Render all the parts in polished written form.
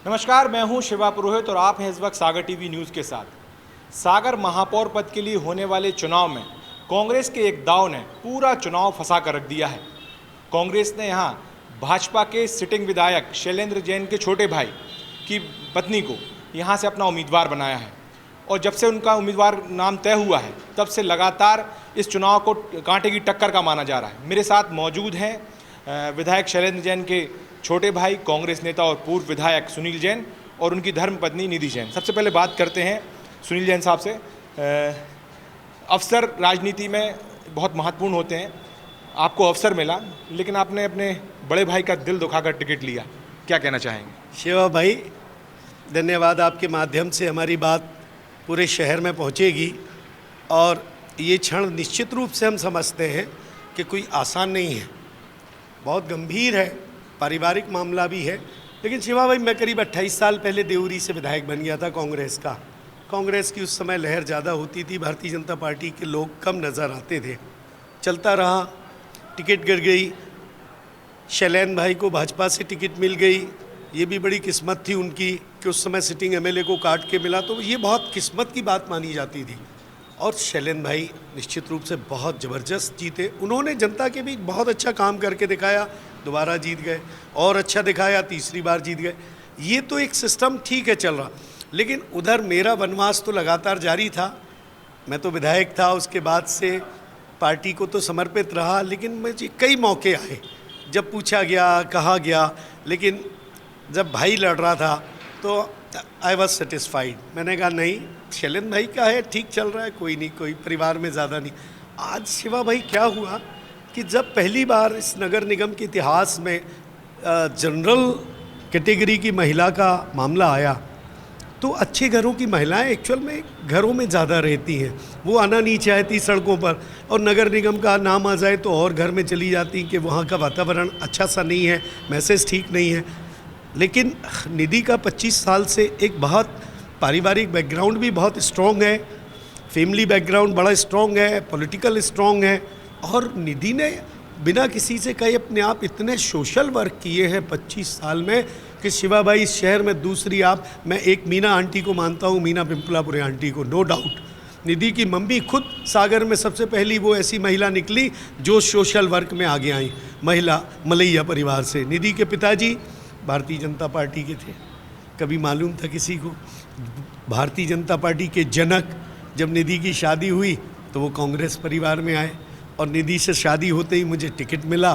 नमस्कार, मैं हूं शिवा पुरोहित और आप हैं इस वक्त सागर टीवी न्यूज़ के साथ। सागर महापौर पद के लिए होने वाले चुनाव में कांग्रेस के एक दाव ने पूरा चुनाव फंसा कर रख दिया है। कांग्रेस ने यहां भाजपा के सिटिंग विधायक शैलेंद्र जैन के छोटे भाई की पत्नी को यहां से अपना उम्मीदवार बनाया है और जब से उनका उम्मीदवार नाम तय हुआ है तब से लगातार इस चुनाव को कांटे की टक्कर का माना जा रहा है। मेरे साथ मौजूद हैं विधायक शैलेंद्र जैन के छोटे भाई, कांग्रेस नेता और पूर्व विधायक सुनील जैन और उनकी धर्मपत्नी निधि जैन। सबसे पहले बात करते हैं सुनील जैन साहब से। अवसर राजनीति में बहुत महत्वपूर्ण होते हैं। आपको अवसर मिला लेकिन आपने अपने बड़े भाई का दिल दुखाकर टिकट लिया, क्या कहना चाहेंगे? शिवा भाई, धन्यवाद। आपके माध्यम से हमारी बात पूरे शहर में पहुंचेगी और ये क्षण निश्चित रूप से हम समझते हैं कि कोई आसान नहीं है, बहुत गंभीर है, पारिवारिक मामला भी है। लेकिन शिवा भाई, मैं करीब 28 साल पहले देवरी से विधायक बन गया था कांग्रेस का। कांग्रेस की उस समय लहर ज़्यादा होती थी, भारतीय जनता पार्टी के लोग कम नज़र आते थे। चलता रहा, टिकट गिर गई, शैलेंद्र भाई को भाजपा से टिकट मिल गई। ये भी बड़ी किस्मत थी उनकी कि उस समय सिटिंग एमएलए को काट के मिला, तो ये बहुत किस्मत की बात मानी जाती थी। और शैलेंद्र भाई निश्चित रूप से बहुत ज़बरदस्त जीते। उन्होंने जनता के बीच बहुत अच्छा काम करके दिखाया, दोबारा जीत गए, और अच्छा दिखाया, तीसरी बार जीत गए। ये तो एक सिस्टम ठीक है चल रहा, लेकिन उधर मेरा वनवास तो लगातार जारी था। मैं तो विधायक था, उसके बाद से पार्टी को तो समर्पित रहा, लेकिन मुझे कई मौके आए जब पूछा गया, कहा गया, लेकिन जब भाई लड़ रहा था तो आई वॉज सेटिस्फाइड। मैंने कहा नहीं, शैलेंद्र भाई का है, ठीक चल रहा है, कोई नहीं, कोई परिवार में ज़्यादा नहीं। आज शिवा भाई क्या हुआ कि जब पहली बार इस नगर निगम के इतिहास में जनरल कैटेगरी की महिला का मामला आया, तो अच्छे घरों की महिलाएं एक्चुअल में घरों में ज़्यादा रहती हैं, वो आना नहीं चाहती सड़कों पर, और नगर निगम का नाम आ जाए तो और घर में चली जाती कि वहाँ का वातावरण अच्छा सा नहीं है, मैसेज ठीक नहीं है। लेकिन निधि का 25 साल से एक बहुत पारिवारिक बैकग्राउंड भी बहुत स्ट्रॉन्ग है, फैमिली बैकग्राउंड बड़ा स्ट्रॉन्ग है, पॉलिटिकल स्ट्रॉन्ग है, और निधि ने बिना किसी से कहे अपने आप इतने सोशल वर्क किए हैं 25 साल में कि शिवा भाई इस शहर में दूसरी मैं एक मीना आंटी को मानता हूँ, मीना पिंपलापुरे आंटी को, नो डाउट। निधि की मम्मी खुद सागर में सबसे पहली वो ऐसी महिला निकली जो सोशल वर्क में आगे आई, महिला मलैया परिवार से। निधि के पिताजी भारतीय जनता पार्टी के थे, कभी मालूम था किसी को? भारतीय जनता पार्टी के जनक, जब निधि की शादी हुई तो वो कांग्रेस परिवार में आए, और निधि से शादी होते ही मुझे टिकट मिला,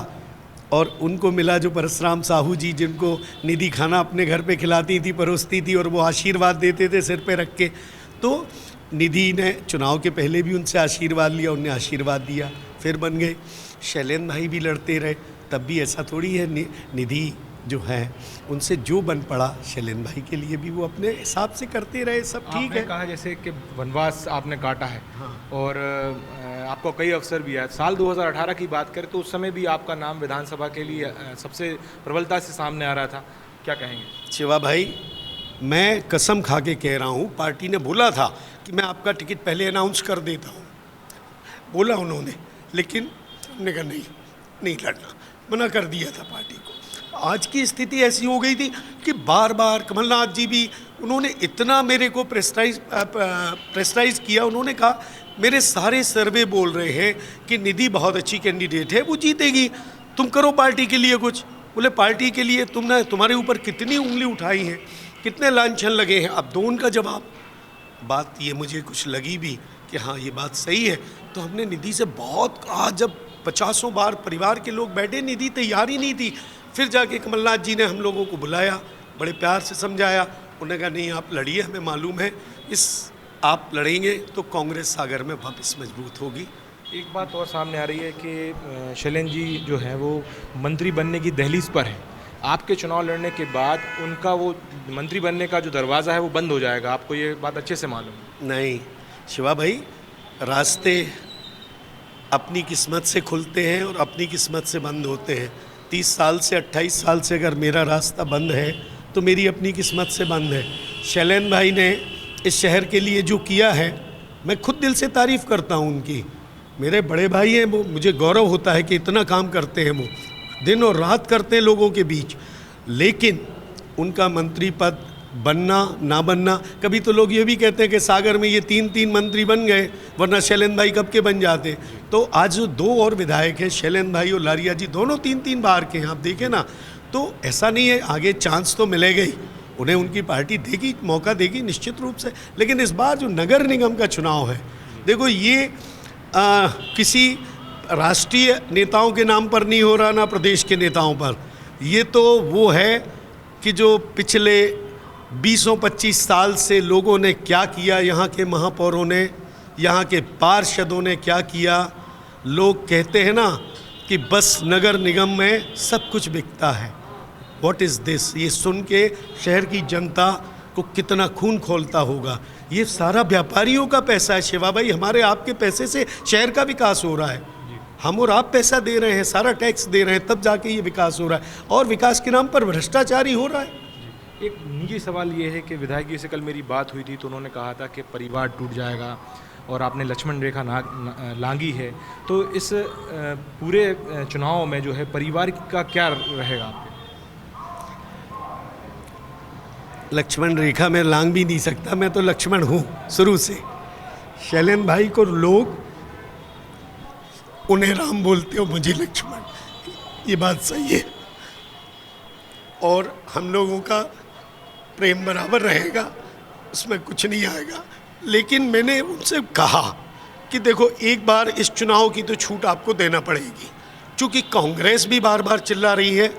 और उनको मिला जो परशुराम साहू जी, जिनको निधि खाना अपने घर पे खिलाती थी, परोसती थी, और वो आशीर्वाद देते थे सिर पे रख के। तो निधि ने चुनाव के पहले भी उनसे आशीर्वाद लिया, उनने आशीर्वाद दिया, फिर बन गए। शैलेंद्र भाई भी लड़ते रहे, तब भी ऐसा थोड़ी है। निधि जो है उनसे जो बन पड़ा शैलेंद्र भाई के लिए भी वो अपने हिसाब से करते रहे, सब ठीक है। कहा जैसे कि वनवास आपने काटा है, हाँ। और आपको कई अवसर भी आए। साल 2018 की बात करें तो उस समय भी आपका नाम विधानसभा के लिए सबसे प्रबलता से सामने आ रहा था, क्या कहेंगे? शिवा भाई, मैं कसम खा के कह रहा हूँ, पार्टी ने बोला था कि मैं आपका टिकट पहले अनाउंस कर देता हूँ, बोला उन्होंने, लेकिन हमने कहा नहीं लड़ना, मना कर दिया था पार्टी को। आज की स्थिति ऐसी हो गई थी कि बार बार कमलनाथ जी भी, उन्होंने इतना मेरे को प्रेस्टाइज किया। उन्होंने कहा मेरे सारे सर्वे बोल रहे हैं कि निधि बहुत अच्छी कैंडिडेट है, वो जीतेगी, तुम करो पार्टी के लिए कुछ। बोले पार्टी के लिए तुमने, तुम्हारे ऊपर कितनी उंगली उठाई हैं, कितने लांछन लगे हैं, अब दो उनका जवाब। बात ये मुझे कुछ लगी भी कि हाँ ये बात सही है। तो हमने निधि से बहुत कहा, जब 50 बार परिवार के लोग बैठे, निधि तैयार ही नहीं थी। फिर जाके कमलनाथ जी ने हम लोगों को बुलाया, बड़े प्यार से समझाया, उन्होंने कहा नहीं आप लड़िए, हमें मालूम है आप लड़ेंगे तो कांग्रेस सागर में वापस मजबूत होगी। एक बात और सामने आ रही है कि शैलेंद्र जी जो हैं वो मंत्री बनने की दहलीज पर हैं। आपके चुनाव लड़ने के बाद उनका वो मंत्री बनने का जो दरवाज़ा है वो बंद हो जाएगा, आपको ये बात अच्छे से मालूम है? नहीं शिवा भाई, रास्ते अपनी किस्मत से खुलते हैं और अपनी किस्मत से बंद होते हैं। 30 साल से 28 साल से अगर मेरा रास्ता बंद है तो मेरी अपनी किस्मत से बंद है। शैलेंद्र भाई ने इस शहर के लिए जो किया है, मैं खुद दिल से तारीफ़ करता हूँ उनकी। मेरे बड़े भाई हैं, वो मुझे गौरव होता है कि इतना काम करते हैं, वो दिन और रात करते हैं लोगों के बीच। लेकिन उनका मंत्री पद बनना ना बनना। कभी तो लोग ये भी कहते हैं कि सागर में ये 3 मंत्री बन गए, वरना शैलेंद्र भाई कब के बन जाते। तो आज जो 2 और विधायक हैं, शैलेंद्र भाई और लारिया जी, दोनों 3 बार के हैं। आप देखें ना, तो ऐसा नहीं है, आगे चांस तो मिलेगा ही, उन्हें उनकी पार्टी देगी, मौका देगी निश्चित रूप से। लेकिन इस बार जो नगर निगम का चुनाव है, देखो ये किसी राष्ट्रीय नेताओं के नाम पर नहीं हो रहा, ना प्रदेश के नेताओं पर। ये तो वो है कि जो पिछले 20-25 साल से लोगों ने क्या किया, यहाँ के महापौरों ने, यहाँ के पार्षदों ने क्या किया। लोग कहते हैं ना कि बस नगर निगम में सब कुछ बिकता है। What is this? ये सुन के शहर की जनता को कितना खून खोलता होगा। ये सारा व्यापारियों का पैसा है शिवा भाई, हमारे आपके पैसे से शहर का विकास हो रहा है। हम और आप पैसा दे रहे हैं, सारा टैक्स दे रहे हैं, तब जाके ये विकास हो रहा है। और विकास के नाम पर भ्रष्टाचार ही हो रहा है। एक निजी सवाल ये है कि विधायक जी से कल मेरी बात हुई थी, तो उन्होंने कहा था कि परिवार टूट जाएगा, और आपने लक्ष्मण रेखा लांगी है। तो इस पूरे चुनाव में जो है परिवार का क्या रहेगा आपके? लक्ष्मण रेखा मैं लांग भी नहीं सकता, मैं तो लक्ष्मण हूँ शुरू से। शैलेंद्र भाई को लोग उन्हें राम बोलते हो, मुझे लक्ष्मण, ये बात सही है। और हम लोगों का प्रेम बराबर रहेगा, उसमें कुछ नहीं आएगा। लेकिन मैंने उनसे कहा कि देखो, एक बार इस चुनाव की तो छूट आपको देना पड़ेगी, क्योंकि कांग्रेस भी बार बार चिल्ला रही है।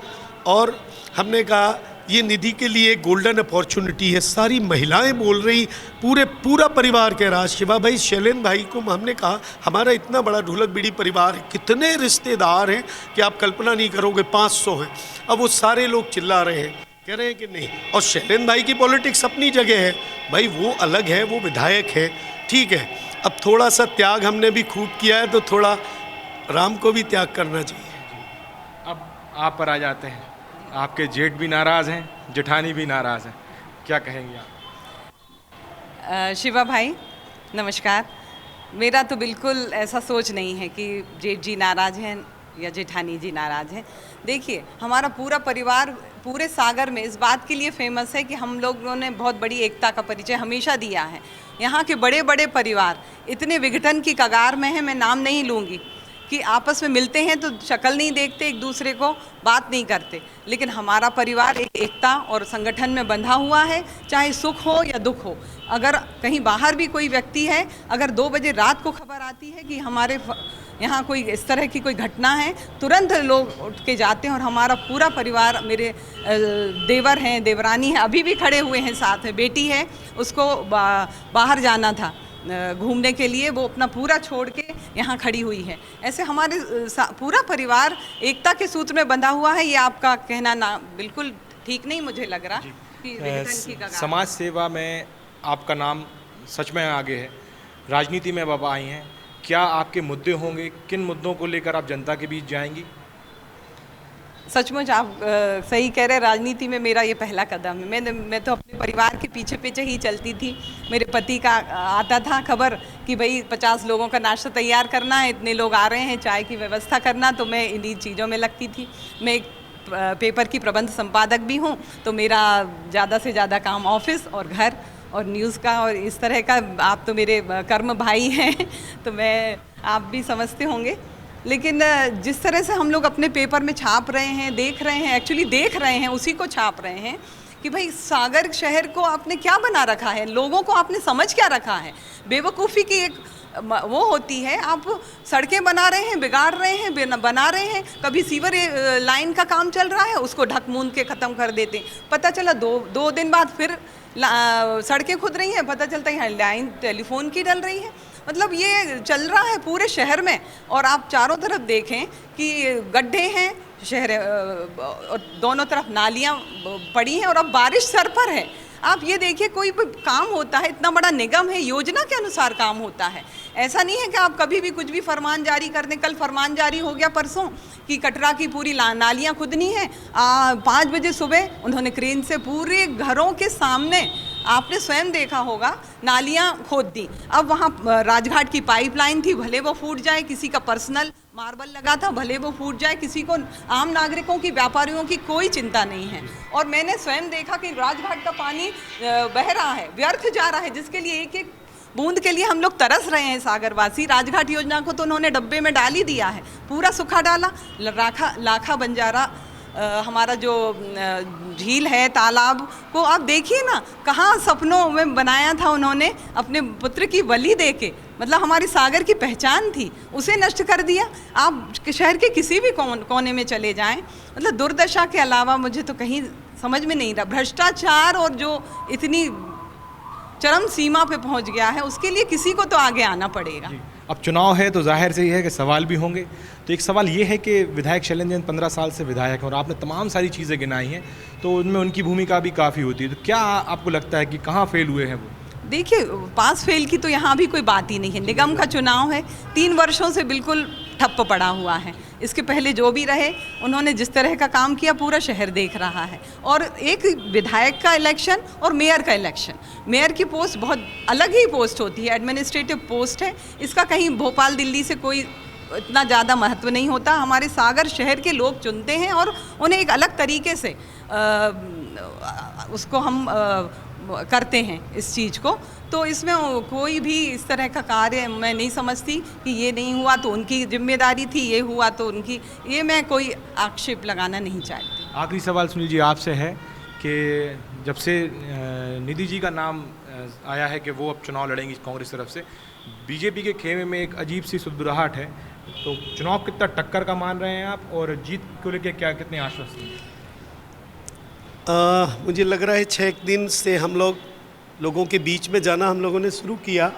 और हमने कहा ये निधि के लिए गोल्डन अपॉर्चुनिटी है, सारी महिलाएं बोल रही, पूरा परिवार कह रहा। शिवा भाई, शैलेंद्र भाई को हमने कहा हमारा इतना बड़ा ढोलक बीड़ी परिवार है, कितने रिश्तेदार हैं कि आप कल्पना नहीं करोगे, 500 हैं। अब वो सारे लोग चिल्ला रहे हैं, कह रहे हैं कि नहीं। और शैलेंद्र भाई की पॉलिटिक्स अपनी जगह है भाई, वो अलग है, वो विधायक है, ठीक है। अब थोड़ा सा त्याग हमने भी खूब किया है, तो थोड़ा राम को भी त्याग करना चाहिए। अब आप पर आ जाते हैं, आपके जेठ भी नाराज़ हैं, जेठानी भी नाराज़ हैं, क्या कहेंगे आप? शिवा भाई नमस्कार। मेरा तो बिल्कुल ऐसा सोच नहीं है कि जेठ जी नाराज़ हैं या जेठानी जी नाराज़ हैं। देखिए, हमारा पूरा परिवार पूरे सागर में इस बात के लिए फेमस है कि हम लोगों ने बहुत बड़ी एकता का परिचय हमेशा दिया है। यहाँ के बड़े बड़े परिवार इतने विघटन की कगार में हैं, मैं नाम नहीं लूँगी, कि आपस में मिलते हैं तो शक्ल नहीं देखते, एक दूसरे को बात नहीं करते। लेकिन हमारा परिवार एक एकता और संगठन में बंधा हुआ है, चाहे सुख हो या दुख हो। अगर कहीं बाहर भी कोई व्यक्ति है, अगर 2 बजे रात को खबर आती है कि हमारे यहाँ कोई इस तरह की कोई घटना है, तुरंत लोग उठ के जाते हैं। और हमारा पूरा परिवार, मेरे देवर हैं, देवरानी हैं, अभी भी खड़े हुए हैं साथ में। बेटी है, उसको बाहर जाना था घूमने के लिए, वो अपना पूरा छोड़ के यहाँ खड़ी हुई है। ऐसे हमारे पूरा परिवार एकता के सूत्र में बंधा हुआ है। ये आपका कहना ना बिल्कुल ठीक नहीं मुझे लग रहा कि विघटन की कगार। समाज सेवा में आपका नाम सच में आगे है, राजनीति में अब आई हैं, क्या आपके मुद्दे होंगे? किन मुद्दों को लेकर आप जनता के बीच जाएंगी? सचमुच आप सही कह रहे हैं, राजनीति में मेरा ये पहला कदम है। मैं तो अपने परिवार के पीछे पीछे ही चलती थी। मेरे पति का आता था खबर कि भाई 50 लोगों का नाश्ता तैयार करना है, इतने लोग आ रहे हैं, चाय की व्यवस्था करना, तो मैं इन्हीं चीज़ों में लगती थी। मैं एक पेपर की प्रबंध संपादक भी हूँ, तो मेरा ज़्यादा से ज़्यादा काम ऑफिस और घर और न्यूज़ का और इस तरह का। आप तो मेरे कर्म भाई हैं, तो आप भी समझते होंगे। लेकिन जिस तरह से हम लोग अपने पेपर में छाप रहे हैं, देख रहे हैं, एक्चुअली देख रहे हैं, उसी को छाप रहे हैं कि भाई सागर शहर को आपने क्या बना रखा है, लोगों को आपने समझ क्या रखा है। बेवकूफ़ी की एक वो होती है, आप सड़कें बना रहे हैं, बिगाड़ रहे हैं, बना रहे हैं। कभी सीवर लाइन का काम चल रहा है, उसको ढक मूंद के ख़त्म कर देते हैं। पता चला दो दिन बाद फिर सड़कें खुद रही हैं, पता चलता है लाइन टेलीफोन की डल रही है। मतलब ये चल रहा है पूरे शहर में। और आप चारों तरफ देखें कि गड्ढे हैं, शहर और दोनों तरफ नालियाँ पड़ी हैं, और अब बारिश सर पर है। आप ये देखिए, कोई भी काम होता है, इतना बड़ा निगम है, योजना के अनुसार काम होता है। ऐसा नहीं है कि आप कभी भी कुछ भी फरमान जारी कर दें। कल फरमान जारी हो गया परसों कि कटरा की पूरी नालियाँ खुदनी हैं। 5 बजे सुबह उन्होंने क्रेन से पूरे घरों के सामने आपने स्वयं देखा होगा, नालियां खोद दी। अब वहाँ राजघाट की पाइपलाइन थी, भले वो फूट जाए, किसी का पर्सनल मार्बल लगा था, भले वो फूट जाए, किसी को, आम नागरिकों की, व्यापारियों की कोई चिंता नहीं है। और मैंने स्वयं देखा कि राजघाट का पानी बह रहा है, व्यर्थ जा रहा है, जिसके लिए एक एक बूंद के लिए हम लोग तरस रहे हैं सागरवासी। राजघाट योजना को तो उन्होंने डब्बे में डाल ही दिया है, पूरा सुखा डाला। लाखा बंजारा हमारा जो झील है, तालाब को आप देखिए ना, कहाँ सपनों में बनाया था उन्होंने अपने पुत्र की बलि दे के, मतलब हमारी सागर की पहचान थी, उसे नष्ट कर दिया। आप शहर के किसी भी कोने में चले जाएं, मतलब दुर्दशा के अलावा मुझे तो कहीं समझ में नहीं रहा। भ्रष्टाचार और जो इतनी चरम सीमा पे पहुंच गया है, उसके लिए किसी को तो आगे आना पड़ेगा। अब चुनाव है तो जाहिर से ये है कि सवाल भी होंगे। तो एक सवाल ये है कि विधायक शैलेंद्र जैन 15 साल से विधायक हैं और आपने तमाम सारी चीज़ें गिनाई हैं, तो उनमें उनकी भूमिका भी काफ़ी होती है। तो क्या आपको लगता है कि कहाँ फेल हुए हैं वो? देखिए, पास फेल की तो यहाँ भी कोई बात ही नहीं है। निगम का चुनाव है, 3 वर्षों से बिल्कुल ठप्प पड़ा हुआ है। इसके पहले जो भी रहे, उन्होंने जिस तरह का काम किया पूरा शहर देख रहा है। और एक विधायक का इलेक्शन और मेयर का इलेक्शन, मेयर की पोस्ट बहुत अलग ही पोस्ट होती है, एडमिनिस्ट्रेटिव पोस्ट है। इसका कहीं भोपाल दिल्ली से कोई इतना ज़्यादा महत्व नहीं होता। हमारे सागर शहर के लोग चुनते हैं और उन्हें एक अलग तरीके से उसको हम करते हैं इस चीज़ को। तो इसमें कोई भी इस तरह का कार्य मैं नहीं समझती कि ये नहीं हुआ तो उनकी जिम्मेदारी थी, ये हुआ तो उनकी, ये मैं कोई आक्षेप लगाना नहीं चाहती। आखिरी सवाल सुनील जी आपसे है कि जब से निधि जी का नाम आया है कि वो अब चुनाव लड़ेंगी कांग्रेस तरफ से, बीजेपी के खेमे में एक अजीब सी सुदबुराहट है, तो चुनाव कितना टक्कर का मान रहे हैं आप और जीत को लेकर क्या कितने आश्वस्त हैं? मुझे लग रहा है 6 दिन से हम लोगों के बीच में जाना हम लोगों ने शुरू किया,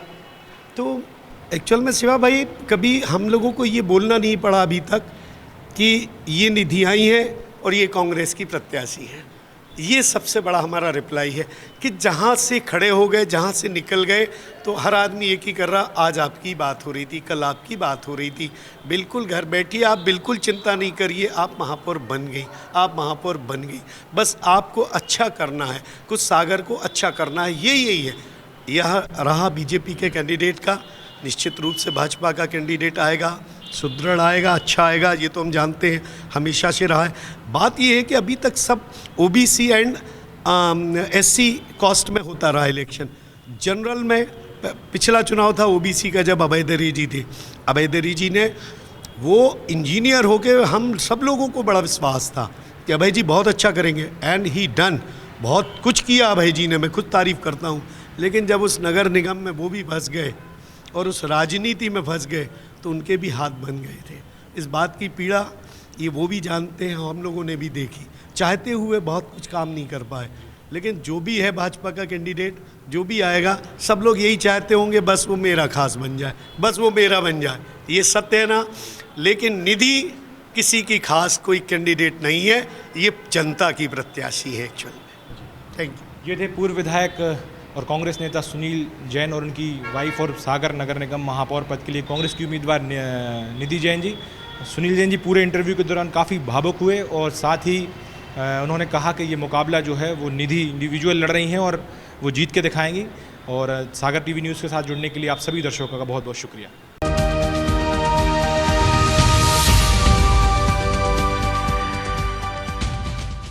तो एक्चुअल में शिवा भाई कभी हम लोगों को ये बोलना नहीं पड़ा अभी तक कि ये निधि आई है और ये कांग्रेस की प्रत्याशी है। ये सबसे बड़ा हमारा रिप्लाई है कि जहाँ से खड़े हो गए, जहाँ से निकल गए, तो हर आदमी एक ही कर रहा, आज आपकी बात हो रही थी, कल आपकी बात हो रही थी, बिल्कुल घर बैठिए, आप बिल्कुल चिंता नहीं करिए, आप महापौर बन गई, आप महापौर बन गई, बस आपको अच्छा करना है, कुछ सागर को अच्छा करना है, यही है। यह रहा बीजेपी के कैंडिडेट का, निश्चित रूप से भाजपा का कैंडिडेट आएगा, सुदृढ़ आएगा, अच्छा आएगा, ये तो हम जानते हैं, हमेशा से रहा है। बात ये है कि अभी तक सब ओबीसी एंड एससी कास्ट में होता रहा इलेक्शन। जनरल में पिछला चुनाव था ओबीसी का, जब अभय दरी जी थे, अभय दरी जी ने, वो इंजीनियर होके हम सब लोगों को बड़ा विश्वास था कि अभय जी बहुत अच्छा करेंगे, एंड ही डन, बहुत कुछ किया अभय जी ने, मैं खुद तारीफ़ करता हूँ। लेकिन जब उस नगर निगम में वो भी फंस गए और उस राजनीति में फंस गए, तो उनके भी हाथ बन गए थे। इस बात की पीड़ा ये वो भी जानते हैं, हम लोगों ने भी देखी। चाहते हुए बहुत कुछ काम नहीं कर पाए, लेकिन जो भी है भाजपा का कैंडिडेट, जो भी आएगा, सब लोग यही चाहते होंगे बस वो मेरा खास बन जाए, बस वो मेरा बन जाए, ये सत्य है ना। लेकिन निधि किसी की खास कोई कैंडिडेट नहीं है, ये जनता की प्रत्याशी है एक्चुअल में। Thank you. ये थे पूर्व विधायक और कांग्रेस नेता सुनील जैन और उनकी वाइफ और सागर नगर निगम महापौर पद के लिए कांग्रेस की उम्मीदवार निधि जैन जी। सुनील जैन जी पूरे इंटरव्यू के दौरान काफ़ी भावुक हुए और साथ ही उन्होंने कहा कि ये मुकाबला जो है वो निधि इंडिविजुअल लड़ रही हैं और वो जीत के दिखाएंगी। और सागर टीवी न्यूज़ के साथ जुड़ने के लिए आप सभी दर्शकों का बहुत बहुत शुक्रिया।